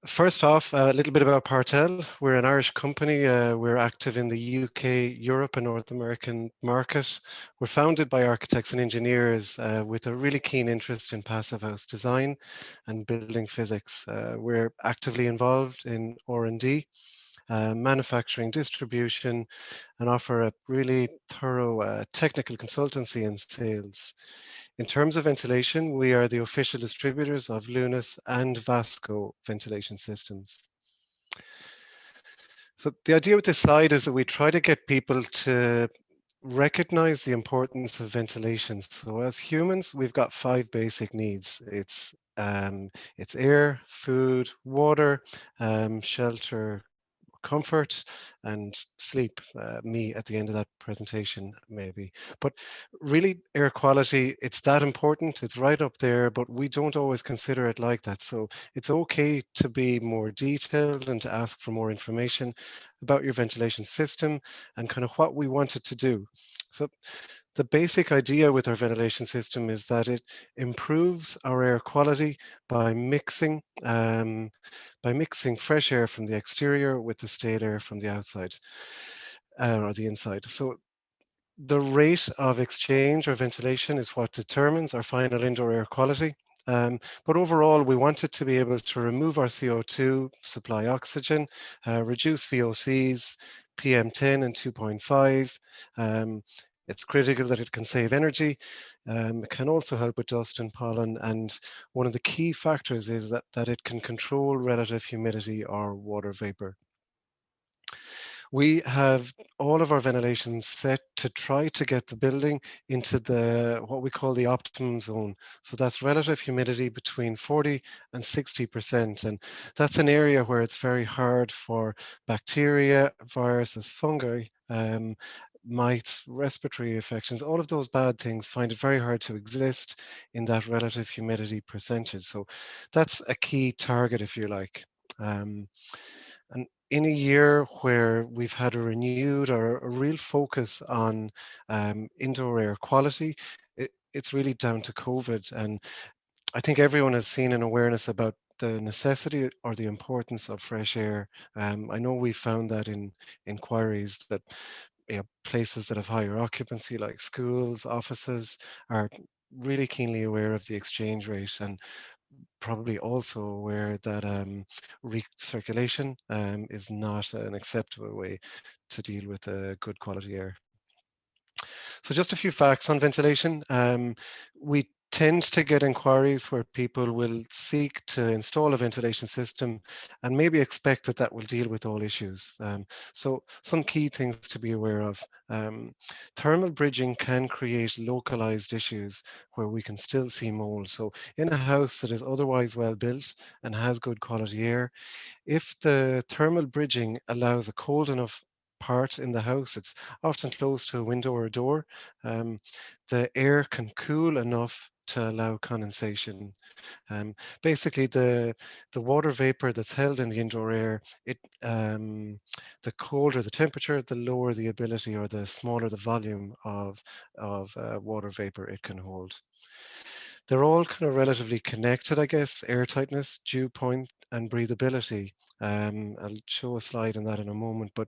First off, a little bit about Partel. We're an Irish company. We're active in the UK, Europe, and North American market. We're founded by architects and engineers with a really keen interest in passive house design and building physics. We're actively involved in R&D, manufacturing, distribution, and offer a really thorough technical consultancy and sales. In terms of ventilation, we are the official distributors of Lunas and Vasco ventilation systems. So the idea with this slide is that we try to get people to recognize the importance of ventilation. So as humans, we've got 5 basic needs. It's air, food, water, shelter, comfort, and sleep. Me at the end of that presentation, maybe. But really, air quality, it's that important. It's right up there, but we don't always consider it like that. So it's okay to be more detailed and to ask for more information about your ventilation system and kind of what we want it to do. So the basic idea with our ventilation system is that it improves our air quality by mixing fresh air from the exterior with the stale air from the outside or the inside. So the rate of exchange or ventilation is what determines our final indoor air quality. But overall, we want it to be able to remove our CO2, supply oxygen, reduce VOCs, PM10 and 2.5. It's critical that it can save energy. It can also help with dust and pollen. And one of the key factors is that it can control relative humidity or water vapor. We have all of our ventilation set to try to get the building into what we call the optimum zone. So that's relative humidity between 40 and 60%. And that's an area where it's very hard for bacteria, viruses, fungi, mites, respiratory infections, all of those bad things find it very hard to exist in that relative humidity percentage. So that's a key target, if you like. And in a year where we've had a renewed or a real focus on indoor air quality, it's really down to COVID. And I think everyone has seen an awareness about the necessity or the importance of fresh air. I know we found that in inquiries that places that have higher occupancy like schools, offices are really keenly aware of the exchange rate and probably also aware that recirculation is not an acceptable way to deal with good quality air. So just a few facts on ventilation. We tend to get inquiries where people will seek to install a ventilation system and maybe expect that that will deal with all issues. So some key things to be aware of. Thermal bridging can create localized issues where we can still see mold. So in a house that is otherwise well built and has good quality air, if the thermal bridging allows a cold enough part in the house, it's often close to a window or a door, the air can cool enough to allow condensation. Basically, the water vapor that's held in the indoor air, the colder the temperature, the lower the ability or the smaller the volume of water vapor it can hold. They're all kind of relatively connected, I guess, air tightness, dew point, and breathability. I'll show a slide on that in a moment, but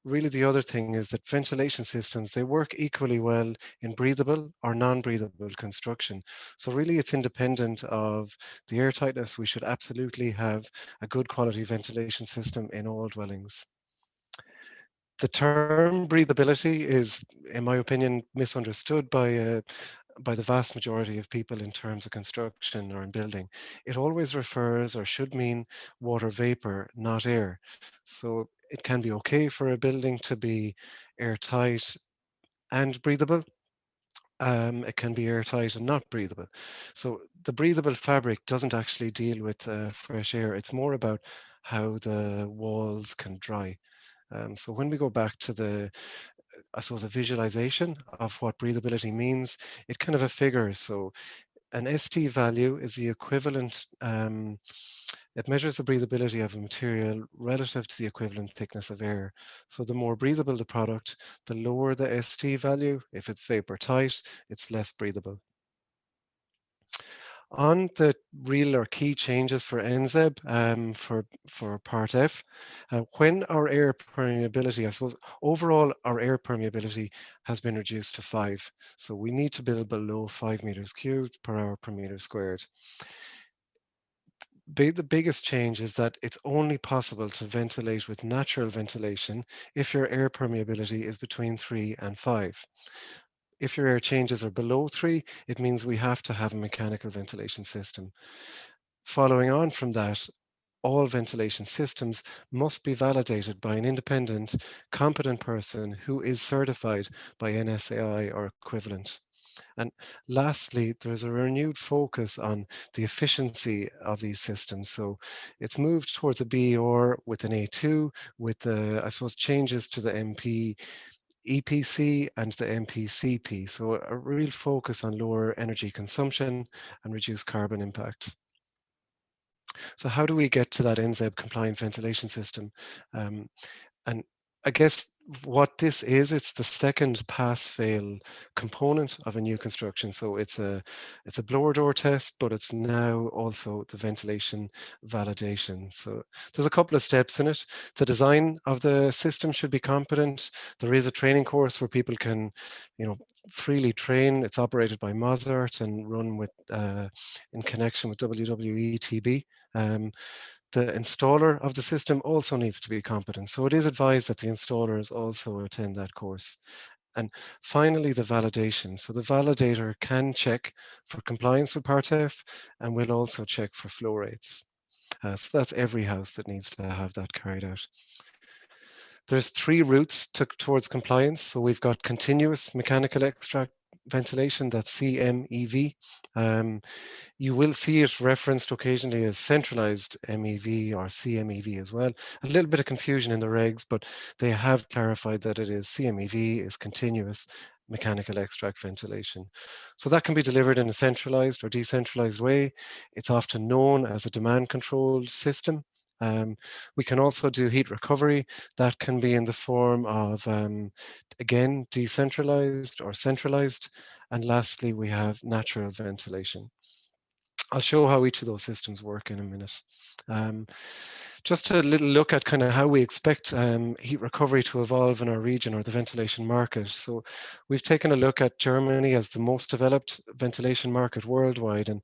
really the other thing is that ventilation systems, they work equally well in breathable or non-breathable construction. So really it's independent of the air tightness. We should absolutely have a good quality ventilation system in all dwellings. The term breathability is, in my opinion, misunderstood by the vast majority of people in terms of construction or in building. It always refers or should mean water vapor, not air. So it can be okay for a building to be airtight and breathable. It can be airtight and not breathable. So the breathable fabric doesn't actually deal with fresh air. It's more about how the walls can dry. So when we go back to I suppose, a visualization of what breathability means, it kind of a figure. So an ST value is the equivalent, it measures the breathability of a material relative to the equivalent thickness of air. So the more breathable the product, the lower the ST value. If it's vapor tight, it's less breathable. On the real or key changes for nZEB, for Part F, when our air permeability, I suppose, overall our air permeability has been reduced to 5. So we need to build below 5 meters cubed per hour per meter squared. The biggest change is that it's only possible to ventilate with natural ventilation if your air permeability is between 3 and 5. If your air changes are below 3, it means we have to have a mechanical ventilation system. Following on from that, all ventilation systems must be validated by an independent, competent person who is certified by NSAI or equivalent. And lastly, there's a renewed focus on the efficiency of these systems. So it's moved towards a BER with an A2, with the, I suppose, changes to the MP EPC and the MPCP. So a real focus on lower energy consumption and reduced carbon impact. So how do we get to that nZEB compliant ventilation system? And I guess what this is, it's the second pass-fail component of a new construction. So it's a blower door test, but it's now also the ventilation validation. So there's a couple of steps in it. The design of the system should be competent. There is a training course where people can, freely train. It's operated by Mozart and run with in connection with WWETB. The installer of the system also needs to be competent. So it is advised that the installers also attend that course. And finally, the validation. So the validator can check for compliance with Part F and will also check for flow rates. So that's every house that needs to have that carried out. There's 3 routes towards compliance. So we've got continuous mechanical extract ventilation, that's CMEV. You will see it referenced occasionally as centralized MEV or CMEV as well. A little bit of confusion in the regs, but they have clarified that it is CMEV is continuous mechanical extract ventilation. So that can be delivered in a centralized or decentralized way. It's often known as a demand controlled system. We can also do heat recovery. That can be in the form of, again, decentralized or centralized. And lastly, we have natural ventilation. I'll show how each of those systems work in a minute. Just a little look at kind of how we expect heat recovery to evolve in our region or the ventilation market. So we've taken a look at Germany as the most developed ventilation market worldwide, and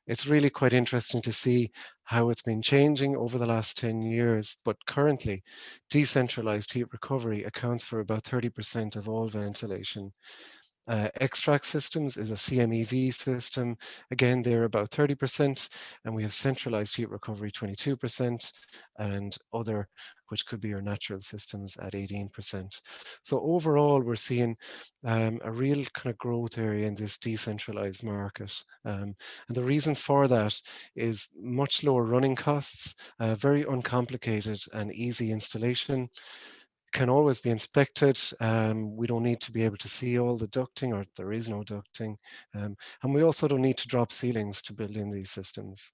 it's really quite interesting to see how it's been changing over the last 10 years. But currently, decentralized heat recovery accounts for about 30% of all ventilation. Extract systems is a CMEV system. Again, they're about 30%, and we have centralized heat recovery 22%, and other, which could be your natural systems, at 18%. So overall, we're seeing a real kind of growth area in this decentralized market. And the reasons for that is much lower running costs, very uncomplicated and easy installation, can always be inspected. We don't need to be able to see all the ducting, or there is no ducting. And we also don't need to drop ceilings to build in these systems.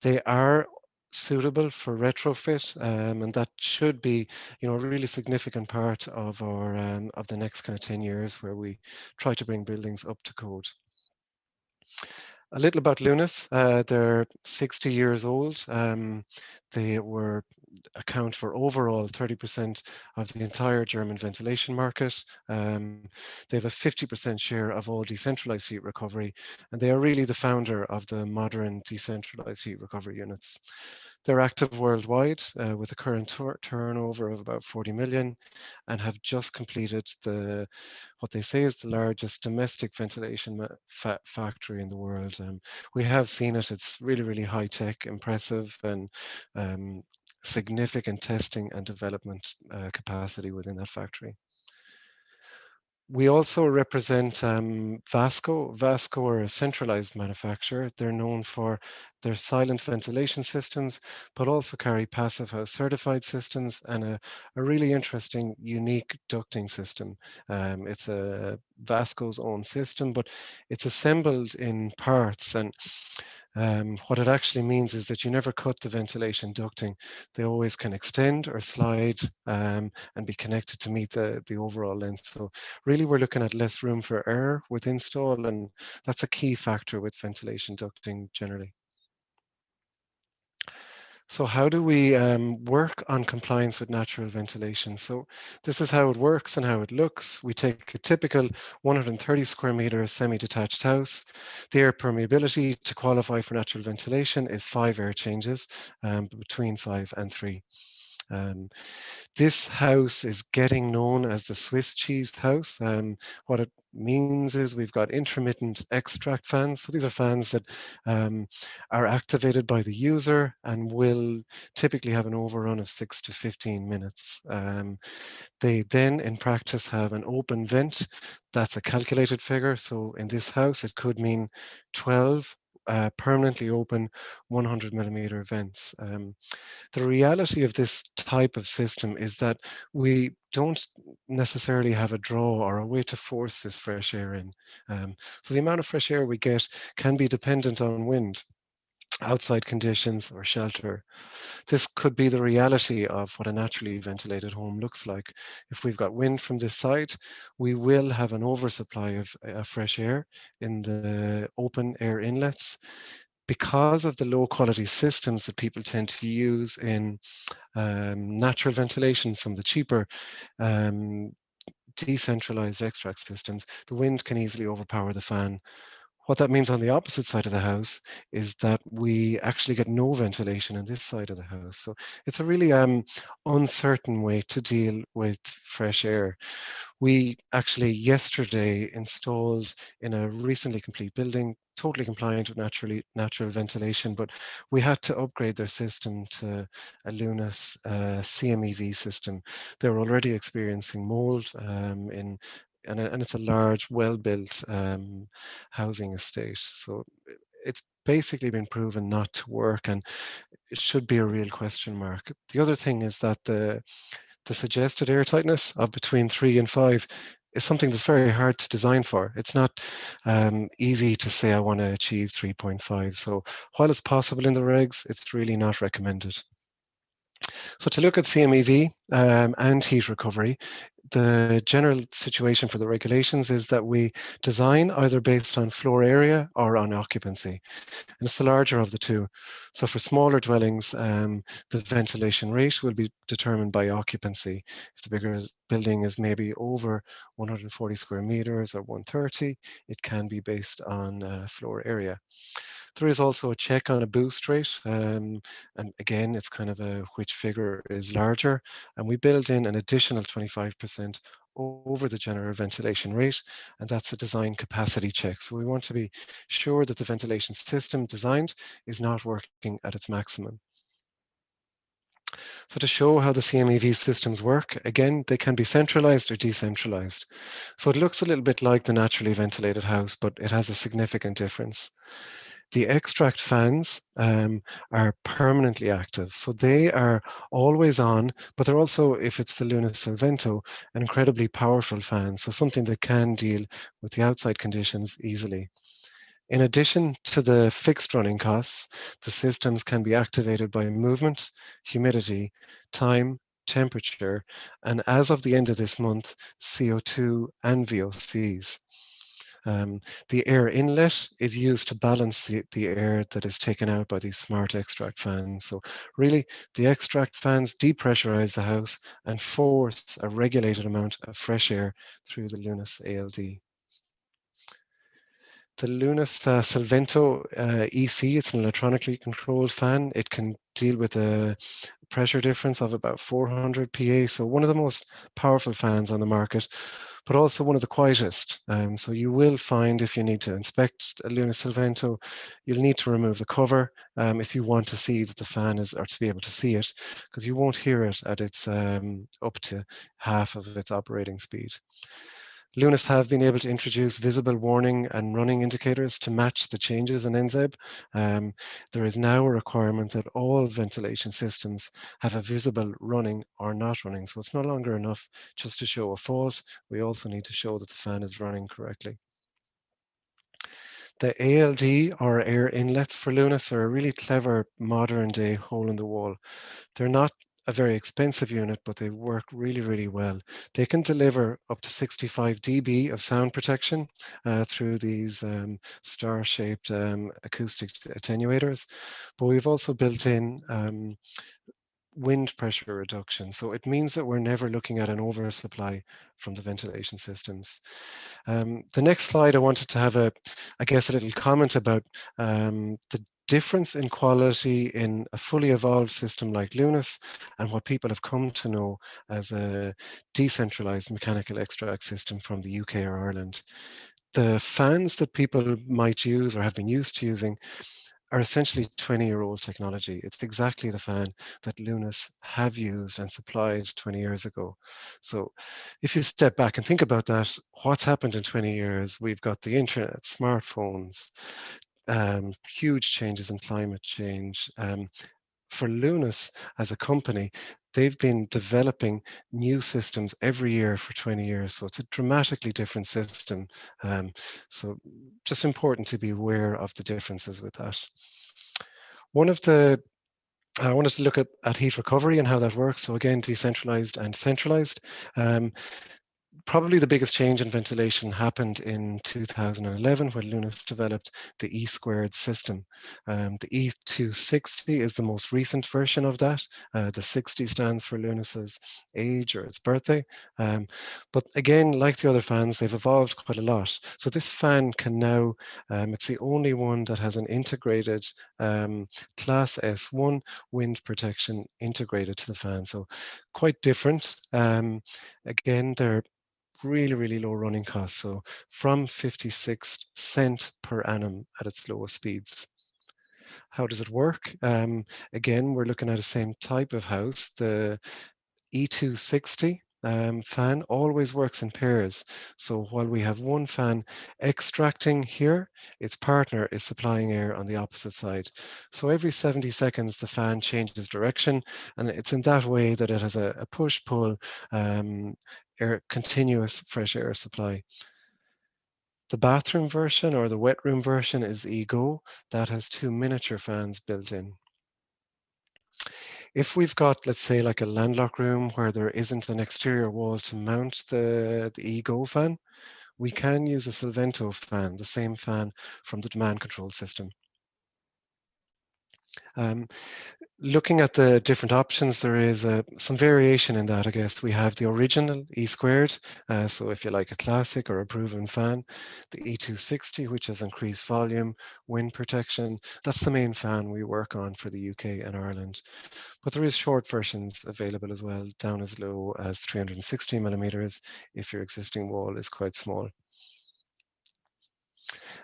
They are suitable for retrofit, and that should be, a really significant part of our of the next kind of 10 years, where we try to bring buildings up to code. A little about Lunis. They're 60 years old. They account for overall 30% of the entire German ventilation market. They have a 50% share of all decentralized heat recovery, and they are really the founder of the modern decentralized heat recovery units. They're active worldwide with a current turnover of about 40 million, and have just completed what they say is the largest domestic ventilation factory in the world. We have seen it. It's really, really high tech, impressive, and significant testing and development capacity within that factory. We also represent Vasco. Vasco are a centralized manufacturer. They're known for their silent ventilation systems, but also carry passive house certified systems and a really interesting, unique ducting system. It's a Vasco's own system, but it's assembled in parts. And What it actually means is that you never cut the ventilation ducting. They always can extend or slide and be connected to meet the overall length. So really we're looking at less room for error with install, and that's a key factor with ventilation ducting generally. So how do we work on compliance with natural ventilation? So this is how it works and how it looks. We take a typical 130 square meter semi-detached house. The air permeability to qualify for natural ventilation is 5 air changes, between 5 and 3. Um, this house is getting known as the Swiss cheese house. What it means is we've got intermittent extract fans. So these are fans that are activated by the user and will typically have an overrun of 6 to 15 minutes. They then in practice have an open vent. That's a calculated figure. So in this house, it could mean 12 permanently open 100 millimeter vents. The reality of this type of system is that we don't necessarily have a draw or a way to force this fresh air in. So the amount of fresh air we get can be dependent on wind, outside conditions, or shelter. This could be the reality of what a naturally ventilated home looks like. If we've got wind from this side, we will have an oversupply of fresh air in the open air inlets. Because of the low quality systems that people tend to use in natural ventilation, some of the cheaper um, decentralized extract systems, the wind can easily overpower the fan. What that means on the opposite side of the house is that we actually get no ventilation in this side of the house. So it's a really uncertain way to deal with fresh air. We actually yesterday installed in a recently complete building, totally compliant with natural ventilation, but we had to upgrade their system to a Lunas CMEV system. They were already experiencing mold and it's a large, well-built housing estate. So it's basically been proven not to work, and it should be a real question mark. The other thing is that the suggested air tightness of between 3 and 5 is something that's very hard to design for. It's not easy to say I want to achieve 3.5. So while it's possible in the regs, it's really not recommended. So to look at CMEV and heat recovery, the general situation for the regulations is that we design either based on floor area or on occupancy, and it's the larger of the two. So for smaller dwellings, the ventilation rate will be determined by occupancy. If the bigger building is maybe over 140 square meters or 130, it can be based on floor area. There is also a check on a boost rate, and again, it's kind of a which figure is larger, and we build in an additional 25% over the general ventilation rate, and that's a design capacity check. So we want to be sure that the ventilation system designed is not working at its maximum. So to show how the CMEV systems work, again, they can be centralized or decentralized. So it looks a little bit like the naturally ventilated house, but it has a significant difference. The extract fans are permanently active. So they are always on, but they're also, if it's the Luna Solvento, an incredibly powerful fan. So something that can deal with the outside conditions easily. In addition to the fixed running costs, the systems can be activated by movement, humidity, time, temperature, and as of the end of this month, CO2 and VOCs. The air inlet is used to balance the air that is taken out by these smart extract fans. So really, the extract fans depressurize the house and force a regulated amount of fresh air through the Lunas ALD. The Lunas Solvento EC, it's an electronically controlled fan. It can deal with a pressure difference of about 400 PA, so one of the most powerful fans on the market, but also one of the quietest. So you will find if you need to inspect a Luna Solvento, you'll need to remove the cover if you want to see that the fan is, or to be able to see it, because you won't hear it at its up to half of its operating speed. Lunas have been able to introduce visible warning and running indicators to match the changes in nZEB. There is now a requirement that all ventilation systems have a visible running or not running. So it's no longer enough just to show a fault. We also need to show that the fan is running correctly. The ALD, or air inlets for Lunas, are a really clever modern day hole in the wall. They're not a very expensive unit, but they work really, really well. They can deliver up to 65 dB of sound protection through these star-shaped acoustic attenuators. But we've also built in wind pressure reduction. So it means that we're never looking at an oversupply from the ventilation systems. The next slide, I wanted to have I guess, a little comment about the difference in quality in a fully evolved system like Lunas and what people have come to know as a decentralized mechanical extract system from the UK or Ireland. The fans that people might use or have been used to using are essentially 20-year-old technology. It's exactly the fan that Lunas have used and supplied 20 years ago. So if you step back and think about that, what's happened in 20 years? We've got the internet, smartphones, huge changes in climate change. For Lunas as a company, they've been developing new systems every year for 20 years. So it's a dramatically different system. So just important to be aware of the differences with that. I wanted to look at heat recovery and how that works. So again, decentralized and centralized. Probably the biggest change in ventilation happened in 2011 when Lunas developed the E² system. The E260 is the most recent version of that. The 60 stands for Lunas's age or its birthday. But again, like the other fans, they've evolved quite a lot. So this fan can now, it's the only one that has an integrated Class S1 wind protection integrated to the fan. So quite different. Again, they're really, really low running costs. So from 56 cents per annum at its lowest speeds. How does it work? Again, we're looking at the same type of house. The E260 fan always works in pairs. So while we have one fan extracting here, its partner is supplying air on the opposite side. So every 70 seconds, the fan changes direction, and it's in that way that it has a push-pull continuous fresh air supply. The bathroom version or the wet room version is EEGO. That has 2 miniature fans built in. If we've got, let's say, like a landlocked room where there isn't an exterior wall to mount the EEGO fan, we can use a Solvento fan, the same fan from the demand control system. Looking at the different options, there is some variation in that, I guess. We have the original E², so if you like a classic or a proven fan, the E260, which has increased volume, wind protection. That's the main fan we work on for the UK and Ireland. But there is short versions available as well, down as low as 360 millimeters if your existing wall is quite small.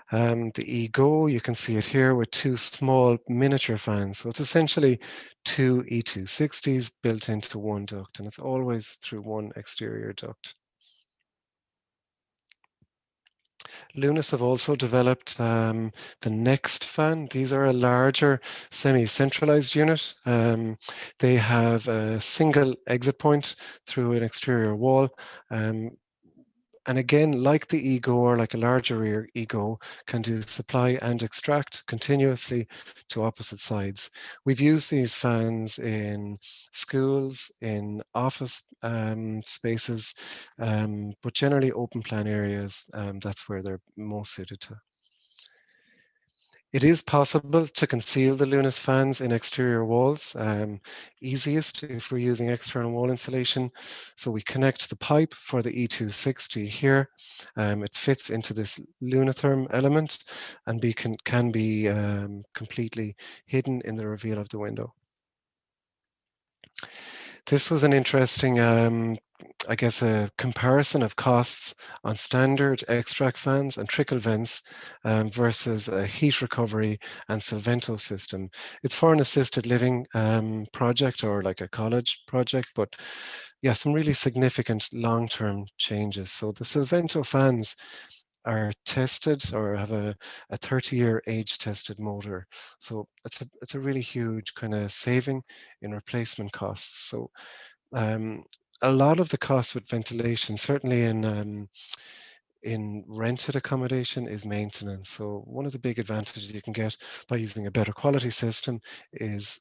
The EEGO, you can see it here with 2 small miniature fans. So it's essentially 2 E260s built into one duct, and it's always through one exterior duct. Lunas have also developed the next fan. These are a larger semi-centralized unit. They have a single exit point through an exterior wall. And again, like the EEGO or like a larger EEGO, can do supply and extract continuously to opposite sides. We've used these fans in schools, in office spaces, but generally open plan areas, that's where they're most suited to. It is possible to conceal the Lunas fans in exterior walls, easiest if we're using external wall insulation. So we connect the pipe for the E260 here. It fits into this Lunatherm element and can be completely hidden in the reveal of the window. This was an interesting, I guess, a comparison of costs on standard extract fans and trickle vents versus a heat recovery and Solvento system. It's for an assisted living project or like a college project, but yeah, some really significant long-term changes. So the Solvento fans are tested or have a 30-year age-tested motor. So it's a really huge kind of saving in replacement costs. So a lot of the costs with ventilation, certainly in in rented accommodation is maintenance. So one of the big advantages you can get by using a better quality system is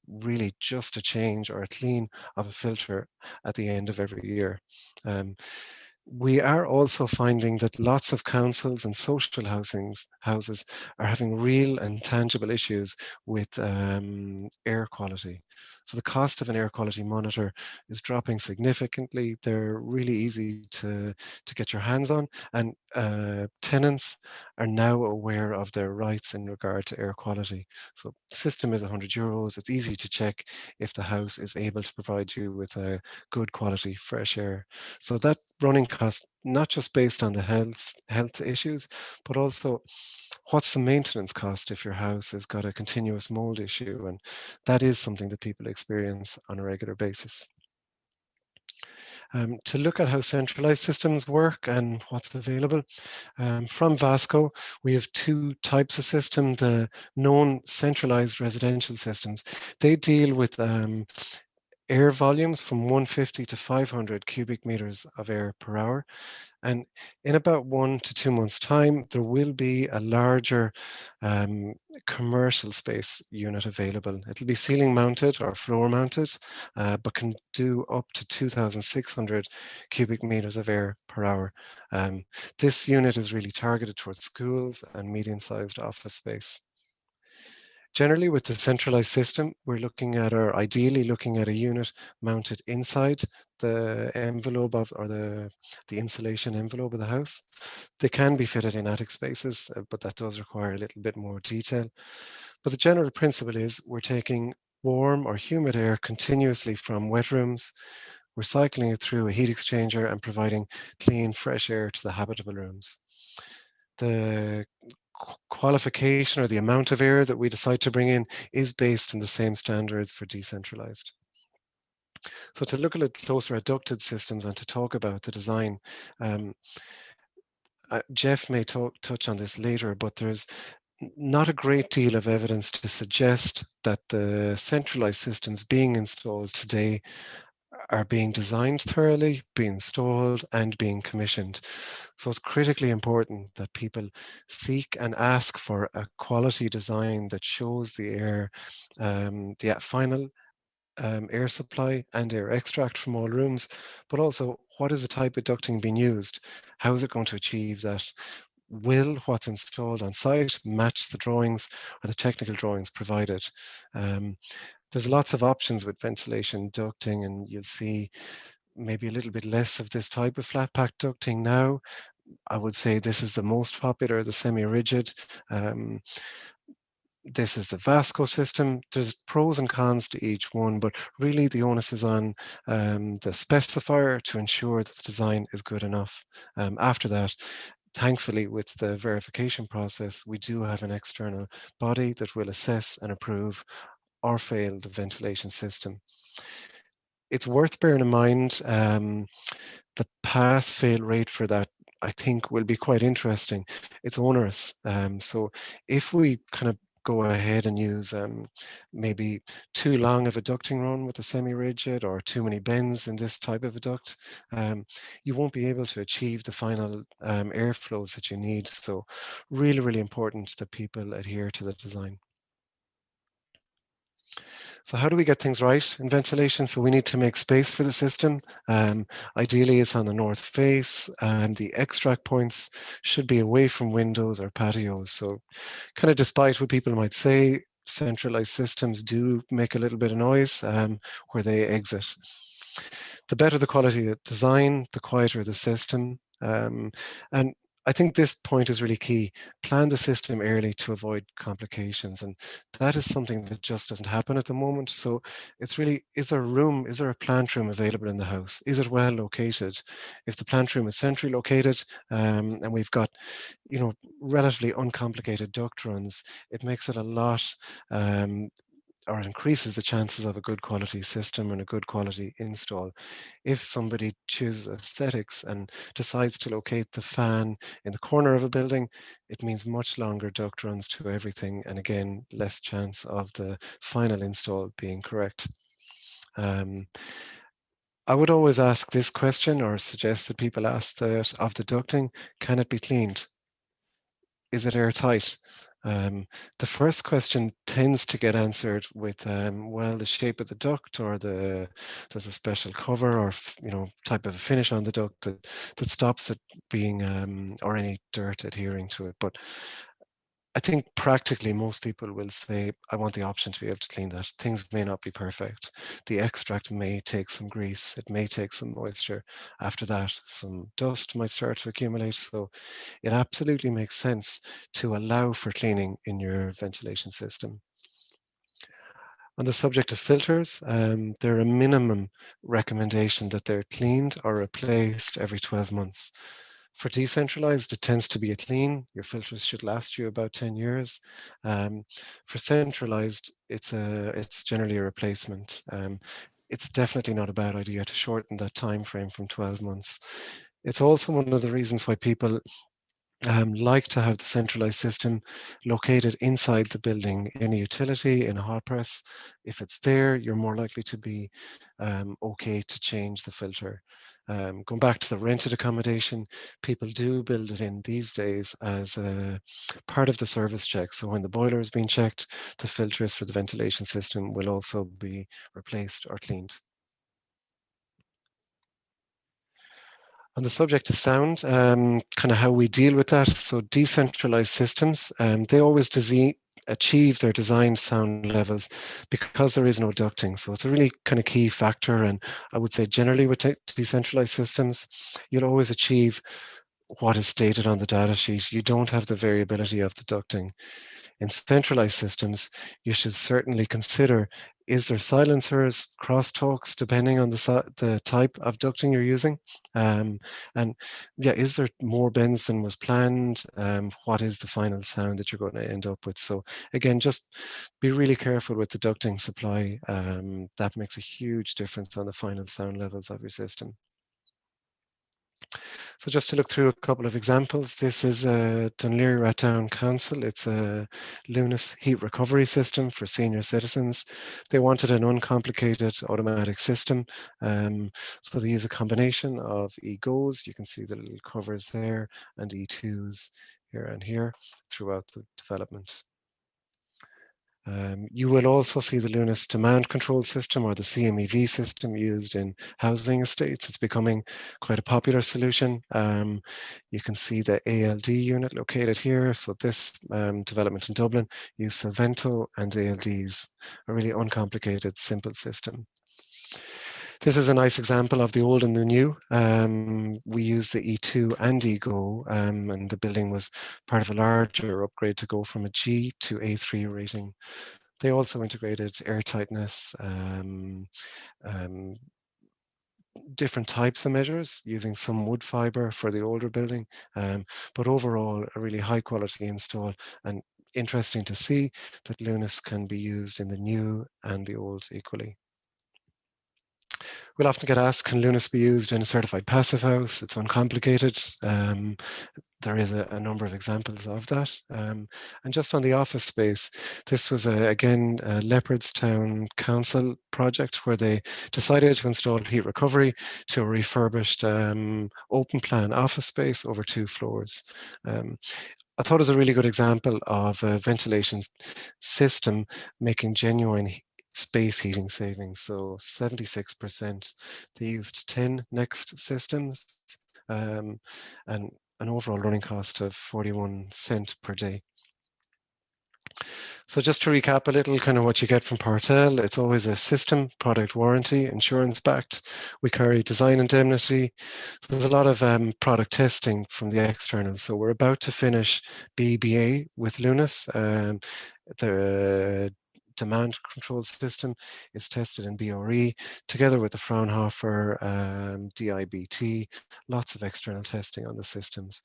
really just a change or a clean of a filter at the end of every year. Um, we are also finding that lots of councils and social houses are having real and tangible issues with air quality. So the cost of an air quality monitor is dropping significantly. They're really easy to get your hands on, and tenants are now aware of their rights in regard to air quality. So the system is €100. It's easy to check if the house is able to provide you with a good quality fresh air. So that running cost, not just based on the health issues, but also what's the maintenance cost if your house has got a continuous mold issue, and that is something that people experience on a regular basis. To look at how centralized systems work and what's available, from Vasco, we have two types of system. The known centralized residential systems, they deal with air volumes from 150 to 500 cubic meters of air per hour. And in about 1 to 2 months' time, there will be a larger um, commercial space unit available. It'll be ceiling mounted or floor mounted, but can do up to 2,600 cubic meters of air per hour. This unit is really targeted towards schools and medium-sized office space. Generally, with the centralized system, we're looking at, or ideally looking at, a unit mounted inside the envelope of, or the insulation envelope of the house. They can be fitted in attic spaces, but that does require a little bit more detail. But the general principle is we're taking warm or humid air continuously from wet rooms, we're cycling it through a heat exchanger and providing clean, fresh air to the habitable rooms. The qualification or the amount of air that we decide to bring in is based on the same standards for decentralized. So to look a little closer at ducted systems and to talk about the design, um, Jeff may touch on this later, but there's not a great deal of evidence to suggest that the centralized systems being installed today are being designed thoroughly, being installed, and being commissioned. So it's critically important that people seek and ask for a quality design that shows the air, the final air supply and air extract from all rooms, but also what is the type of ducting being used? How is it going to achieve that? Will what's installed on site match the drawings or the technical drawings provided? There's lots of options with ventilation ducting, and you'll see maybe a little bit less of this type of flat pack ducting now. I would say this is the most popular, the semi-rigid. This is the Vasco system. There's pros and cons to each one, but really the onus is on the specifier to ensure that the design is good enough. After that, thankfully, with the verification process, we do have an external body that will assess and approve or fail the ventilation system. It's worth bearing in mind the pass-fail rate for that, I think, will be quite interesting. It's onerous. So if we kind of go ahead and use maybe too long of a ducting run with a semi-rigid or too many bends in this type of a duct, you won't be able to achieve the final airflows that you need. So really, really important that people adhere to the design. So how do we get things right in ventilation? So we need to make space for the system. Ideally, it's on the north face, and the extract points should be away from windows or patios. So kind of despite what people might say, centralized systems do make a little bit of noise where they exit. The better the quality of the design, the quieter the system. And I think this point is really key. Plan the system early to avoid complications. And that is something that just doesn't happen at the moment. So it's really, is there a room, is there a plant room available in the house? Is it well located? If the plant room is centrally located and we've got, relatively uncomplicated duct runs, it makes it a lot or increases the chances of a good quality system and a good quality install. If somebody chooses aesthetics and decides to locate the fan in the corner of a building, it means much longer duct runs to everything, and again, less chance of the final install being correct. I would always ask this question, or suggest that people ask that of the ducting: can it be cleaned? Is it airtight? Um, the first question tends to get answered with, well, the shape of the duct, or there's a special cover, or type of a finish on the duct that stops it being, or any dirt adhering to it. But I think practically most people will say, I want the option to be able to clean that. Things may not be perfect. The extract may take some grease, it may take some moisture. After that, some dust might start to accumulate. So it absolutely makes sense to allow for cleaning in your ventilation system. On the subject of filters, they're a minimum recommendation that they're cleaned or replaced every 12 months. For decentralized, it tends to be a clean. Your filters should last you about 10 years. For centralized, it's generally a replacement. It's definitely not a bad idea to shorten that time frame from 12 months. It's also one of the reasons why people like to have the centralized system located inside the building, in a utility, in a hot press. If it's there, you're more likely to be okay to change the filter. Going back to the rented accommodation, people do build it in these days as a part of the service check. So when the boiler has been checked, the filters for the ventilation system will also be replaced or cleaned. On the subject of sound, kind of how we deal with that. So decentralized systems, they always achieve their designed sound levels because there is no ducting. So it's a really kind of key factor. And I would say generally with decentralized systems, you'll always achieve what is stated on the data sheet. You don't have the variability of the ducting. In centralized systems, you should certainly consider, is there silencers, crosstalks, depending on the type of ducting you're using? And yeah, is there more bends than was planned? What is the final sound that you're going to end up with? So again, just be really careful with the ducting supply. That makes a huge difference on the final sound levels of your system. So just to look through a couple of examples, this is a Dunleary Rathdown Council. It's a Lunas heat recovery system for senior citizens. They wanted an uncomplicated automatic system. So they use a combination of EEBS, you can see the little covers there, and E2s here and here throughout the development. You will also see the Lunas demand control system, or the CMEV system, used in housing estates. It's becoming quite a popular solution. You can see the ALD unit located here. So this development in Dublin used Solvento and ALDs, a really uncomplicated, simple system. This is a nice example of the old and the new. We used the E2 and EGO, and the building was part of a larger upgrade to go from a G to A3 rating. They also integrated airtightness, different types of measures, using some wood fiber for the older building, but overall a really high quality install, and interesting to see that Lunas can be used in the new and the old equally. We'll often get asked, can Lunas be used in a certified passive house? It's uncomplicated. There is a number of examples of that. And just on the office space, this was again a Leopardstown Council project where they decided to install heat recovery to a refurbished open plan office space over 2 floors. I thought it was a really good example of a ventilation system making genuine space heating savings. So 76%. They used 10 Next systems, and an overall running cost of 41 cents per day. So just to recap a little, kind of what you get from Partel, it's always a system, product warranty, insurance backed. We carry design indemnity. So there's a lot of product testing from the external. So we're about to finish BBA with Lunas. The demand control system is tested in BRE together with the Fraunhofer DIBT, lots of external testing on the systems.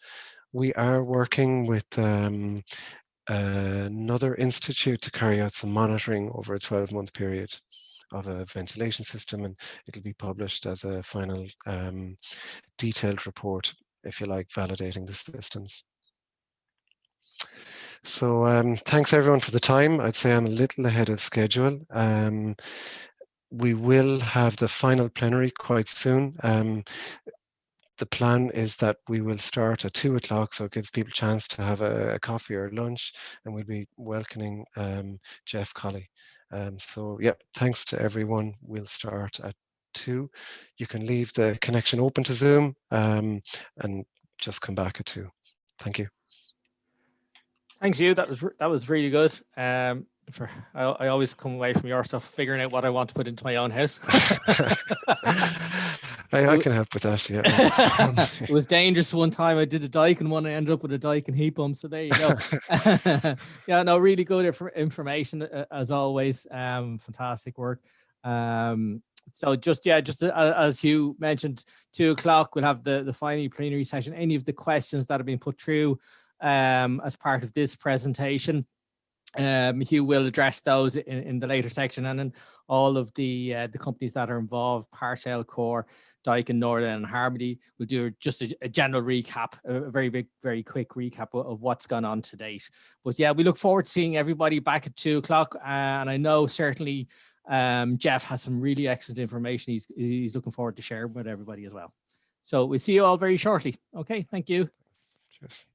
We are working with another institute to carry out some monitoring over a 12-month period of a ventilation system, and it'll be published as a final detailed report, if you like, validating the systems. So thanks everyone for the time. I'd say I'm a little ahead of schedule. we will have the final plenary quite soon. The plan is that we will start at 2 o'clock, so it gives people a chance to have a coffee or lunch, and we'll be welcoming Jeff Colley. So yeah, thanks to everyone. We'll start at 2. You can leave the connection open to Zoom and just come back at 2. Thank you. Thanks, Hugh. That was really good. I always come away from your stuff figuring out what I want to put into my own house. I can help with that, yeah. It was dangerous one time. I did a dike and one I ended up with a dike and heat pump. So there you go. Yeah, no, really good information as always. Fantastic work. So just as you mentioned, 2 o'clock, we'll have the final plenary session. Any of the questions that have been put through as part of this presentation, Hugh will address those in the later section, and then all of the companies that are involved, Partel, Core, Daikin, Northern and Harmony, will do just a general recap, a very quick recap of what's gone on to date. But yeah, we look forward to seeing everybody back at 2 o'clock, and I know certainly Jeff has some really excellent information he's looking forward to share with everybody as well. So we'll see you all very shortly. Okay, thank you. Cheers.